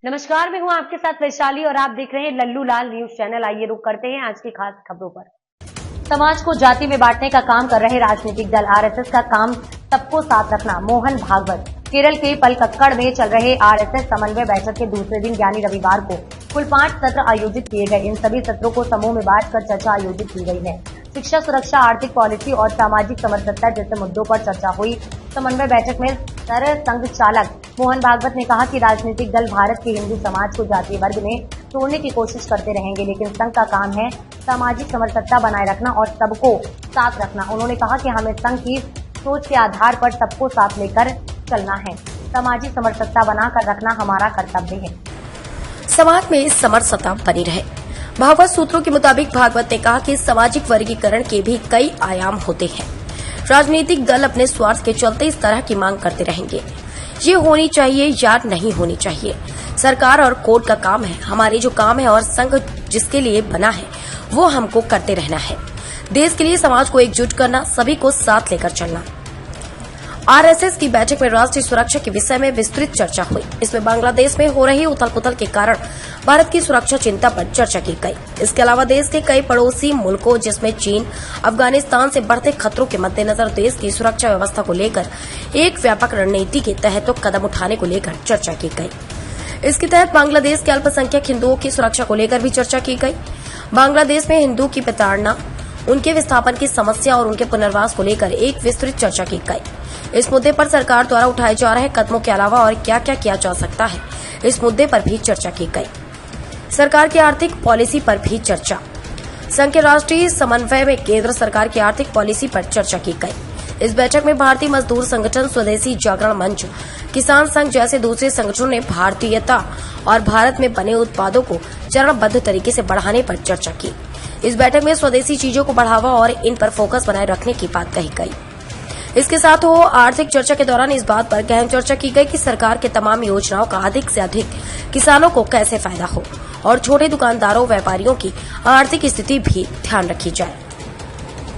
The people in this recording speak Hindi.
नमस्कार, मैं हूं आपके साथ वैशाली और आप देख रहे हैं लल्लू लाल न्यूज चैनल। आइए रुक करते हैं आज की खास खबरों पर। समाज को जाति में बांटने का काम कर रहे राजनीतिक दल आरएसएस का काम सबको साथ रखना। मोहन भागवत। केरल के पलक्कड़ में चल रहे आरएसएस समन्वय बैठक के दूसरे दिन यानी रविवार को कुल 5 सत्र आयोजित किए गए। इन सभी सत्रों को समूह में बांटकर चर्चा आयोजित की गई है। शिक्षा, सुरक्षा, आर्थिक पॉलिसी और सामाजिक समरसता जैसे मुद्दों पर चर्चा हुई। समन्वय बैठक में सर संघ चालक मोहन भागवत ने कहा कि राजनीतिक दल भारत के हिंदू समाज को जातीय वर्ग में तोड़ने की कोशिश करते रहेंगे, लेकिन संघ का काम है सामाजिक समरसता बनाए रखना और सबको साथ रखना। उन्होंने कहा कि हमें संघ की सोच के आधार पर सबको साथ लेकर चलना है। सामाजिक समरसता बनाकर रखना हमारा कर्तव्य है। समाज में समरसता बनी रहे। भागवत सूत्रों के मुताबिक भागवत ने कहा कि सामाजिक वर्गीकरण के भी कई आयाम होते हैं। राजनीतिक दल अपने स्वार्थ के चलते इस तरह की मांग करते रहेंगे। ये होनी चाहिए या नहीं होनी चाहिए, सरकार और कोर्ट का काम है। हमारे जो काम है और संघ जिसके लिए बना है वो हमको करते रहना है। देश के लिए समाज को एकजुट करना, सभी को साथ लेकर चलना। आरएसएस की बैठक में राष्ट्रीय सुरक्षा के विषय में विस्तृत चर्चा हुई। इसमें बांग्लादेश में हो रही उथल-पुथल के कारण भारत की सुरक्षा चिंता पर चर्चा की गई। इसके अलावा देश के कई पड़ोसी मुल्कों जिसमें चीन, अफगानिस्तान से बढ़ते खतरों के मद्देनजर देश की सुरक्षा व्यवस्था को लेकर एक व्यापक रणनीति के तहत कदम उठाने को लेकर चर्चा की गई। इसके तहत बांग्लादेश के अल्पसंख्यक हिंदुओं की सुरक्षा को लेकर भी चर्चा की गई। बांग्लादेश में हिंदू की प्रताड़ना, उनके विस्थापन की समस्या और उनके पुनर्वास को लेकर एक विस्तृत चर्चा की गई। इस मुद्दे पर सरकार द्वारा उठाए जा रहे कदमों के अलावा और क्या क्या किया जा सकता है, इस मुद्दे पर भी चर्चा की गई। सरकार की आर्थिक पॉलिसी पर भी चर्चा। संघ के राष्ट्रीय समन्वय में केंद्र सरकार की आर्थिक पॉलिसी पर चर्चा की गई। इस बैठक में भारतीय मजदूर संगठन, स्वदेशी जागरण मंच, किसान संघ जैसे दूसरे संगठनों ने भारतीयता और भारत में बने उत्पादों को चरणबद्ध तरीके से बढ़ाने पर चर्चा की। इस बैठक में स्वदेशी चीजों को बढ़ावा और इन पर फोकस बनाए रखने की बात कही गई। इसके साथ हो आर्थिक चर्चा के दौरान इस बात पर गहन चर्चा की गई कि सरकार के तमाम योजनाओं का अधिक से अधिक किसानों को कैसे फायदा हो और छोटे दुकानदारों, व्यापारियों की आर्थिक स्थिति भी ध्यान रखी जाए।